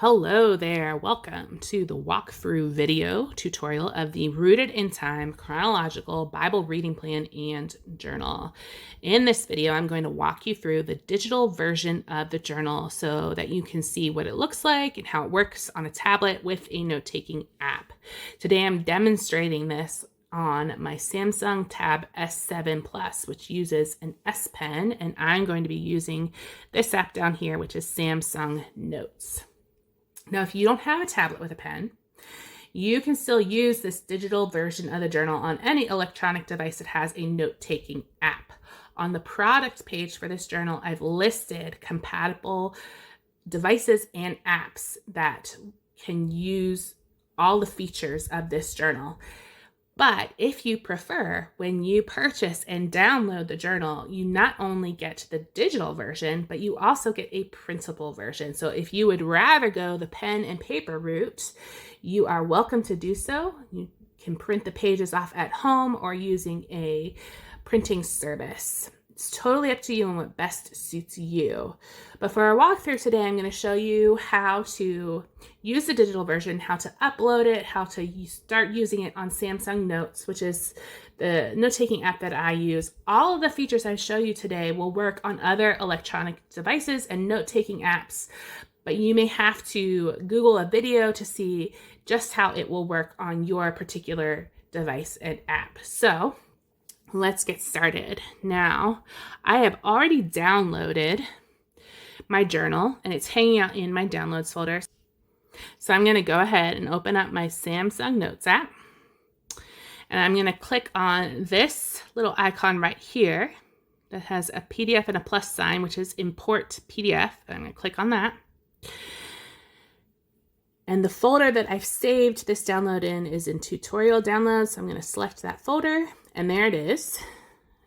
Hello there, welcome to the walkthrough video tutorial of the Rooted in Time Chronological Bible Reading Plan and Journal. In this video, I'm going to walk you through the digital version of the journal so that you can see what it looks like and how it works on a tablet with a note-taking app. Today, I'm demonstrating this on my Samsung Tab S7 Plus, which uses an S Pen, and I'm going to be using this app down here, which is Samsung Notes. Now, if you don't have a tablet with a pen, you can still use this digital version of the journal on any electronic device that has a note-taking app. On the product page for this journal, I've listed compatible devices and apps that can use all the features of this journal. But if you prefer, when you purchase and download the journal, you not only get the digital version, but you also get a printable version. So if you would rather go the pen and paper route, you are welcome to do so. You can print the pages off at home or using a printing service. It's totally up to you and what best suits you. But for our walkthrough today, I'm going to show you how to use the digital version, how to upload it, how to start using it on Samsung Notes, which is the note-taking app that I use. All of the features I show you today will work on other electronic devices and note-taking apps, but you may have to Google a video to see just how it will work on your particular device and app. So let's get started. Now, I have already downloaded my journal and it's hanging out in my downloads folder. So I'm going to go ahead and open up my Samsung Notes app. And I'm going to click on this little icon right here that has a PDF and a plus sign, which is Import PDF. I'm going to click on that. And the folder that I've saved this download in is in Tutorial Downloads. So I'm going to select that folder. And there it is.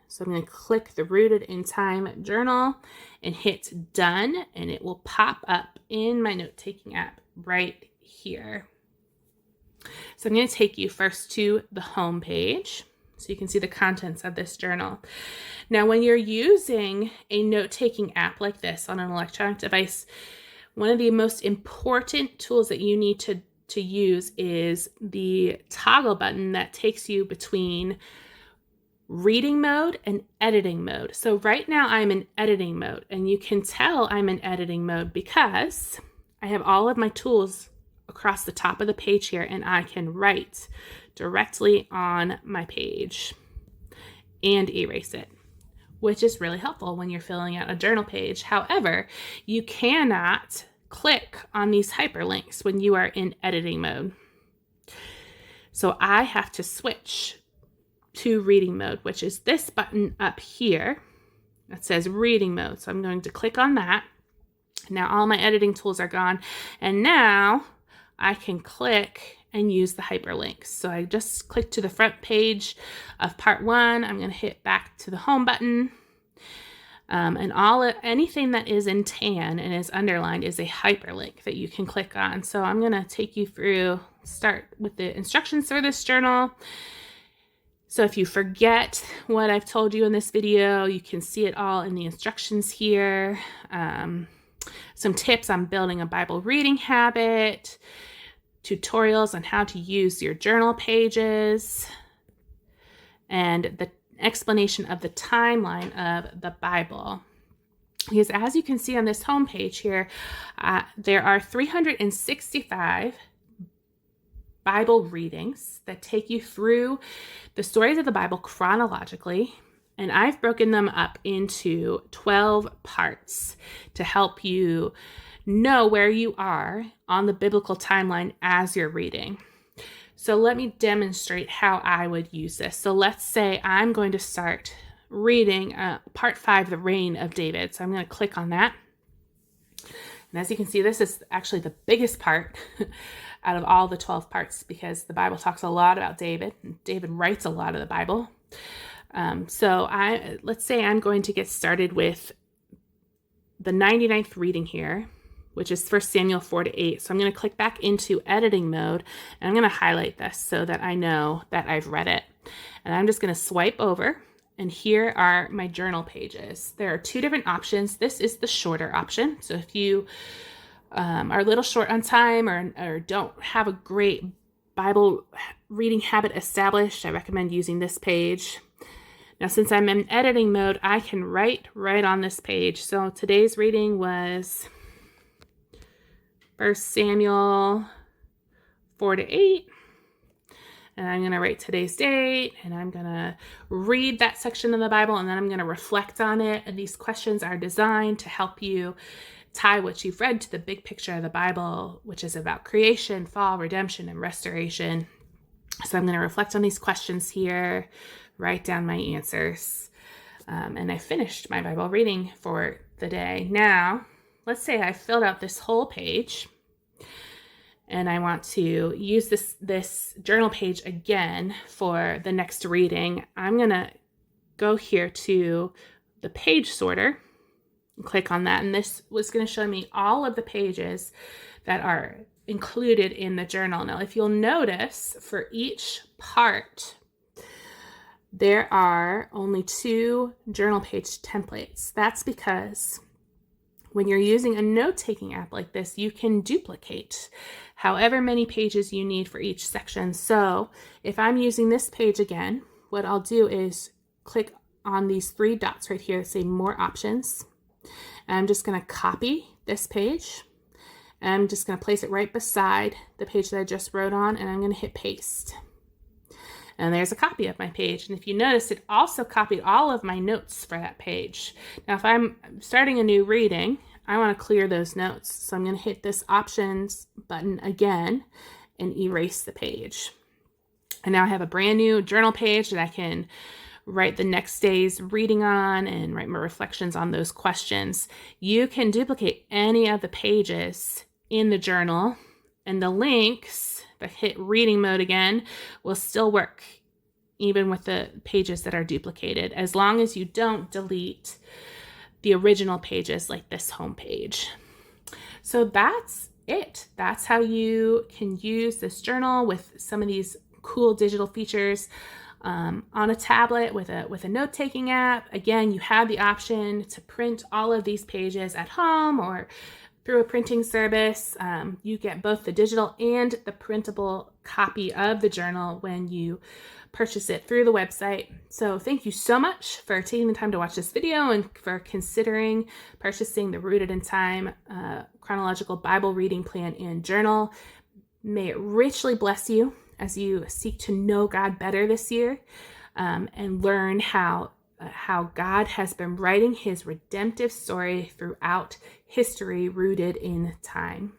So I'm going to click the Rooted in Time journal and hit done, and it will pop up in my note-taking app right here. So I'm going to take you first to the home page so you can see the contents of this journal. Now, when you're using a note-taking app like this on an electronic device, one of the most important tools that you need to use is the toggle button that takes you between reading mode and editing mode. So right now I'm in editing mode, and you can tell I'm in editing mode because I have all of my tools across the top of the page here, and I can write directly on my page and erase it, which is really helpful when you're filling out a journal page. However, you cannot click on these hyperlinks when you are in editing mode. So I have to switch to reading mode, which is this button up here that says reading mode. So I'm going to click on that. Now all my editing tools are gone, and now I can click and use the hyperlinks. So I just clicked to the front page of part 1. I'm going to hit back to the home button. And anything that is in tan and is underlined is a hyperlink that you can click on. So I'm going to take you through, start with the instructions for this journal. So if you forget what I've told you in this video, you can see it all in the instructions here. Some tips on building a Bible reading habit, tutorials on how to use your journal pages, and the explanation of the timeline of the Bible. Because as you can see on this home page here, there are 365 Bible readings that take you through the stories of the Bible chronologically, and I've broken them up into 12 parts to help you know where you are on the biblical timeline as you're reading. So let me demonstrate how I would use this. So let's say I'm going to start reading part 5, the reign of David. So I'm going to click on that. And as you can see, this is actually the biggest part out of all the 12 parts because the Bible talks a lot about David. David writes a lot of the Bible. Let's say I'm going to get started with the 99th reading here, which is 1 Samuel 4-8. So I'm going to click back into editing mode, and I'm going to highlight this so that I know that I've read it. And I'm just going to swipe over, and here are my journal pages. There are 2 different options. This is the shorter option. So if you are a little short on time or don't have a great Bible reading habit established, I recommend using this page. Now, since I'm in editing mode, I can write right on this page. So today's reading was 1 Samuel 4-8. And I'm going to write today's date, and I'm going to read that section of the Bible, and then I'm going to reflect on it. And these questions are designed to help you tie what you've read to the big picture of the Bible, which is about creation, fall, redemption, and restoration. So I'm going to reflect on these questions here, write down my answers, and I finished my Bible reading for the day. Now, let's say I filled out this whole page, and I want to use this journal page again for the next reading. I'm going to go here to the page sorter and click on that. And this was going to show me all of the pages that are included in the journal. Now, if you'll notice, for each part, there are only 2 journal page templates. That's because when you're using a note-taking app like this, you can duplicate however many pages you need for each section. So if I'm using this page again, what I'll do is click on these 3 dots right here that say More Options. And I'm just going to copy this page. And I'm just going to place it right beside the page that I just wrote on, and I'm going to hit Paste. And there's a copy of my page. And if you notice, it also copied all of my notes for that page. Now, if I'm starting a new reading, I want to clear those notes. So I'm going to hit this Options button again and erase the page. And now I have a brand new journal page that I can write the next day's reading on and write my reflections on those questions. You can duplicate any of the pages in the journal, and the links, if I hit reading mode again, will still work even with the pages that are duplicated, as long as you don't delete the original pages like this home page. So that's it. That's how you can use this journal with some of these cool digital features on a tablet with a note-taking app. Again, you have the option to print all of these pages at home or through a printing service. You get both the digital and the printable copy of the journal when you purchase it through the website. So thank you so much for taking the time to watch this video and for considering purchasing the Rooted in Time Chronological Bible Reading Plan and Journal. May it richly bless you as you seek to know God better this year and learn how God has been writing his redemptive story throughout history, rooted in time.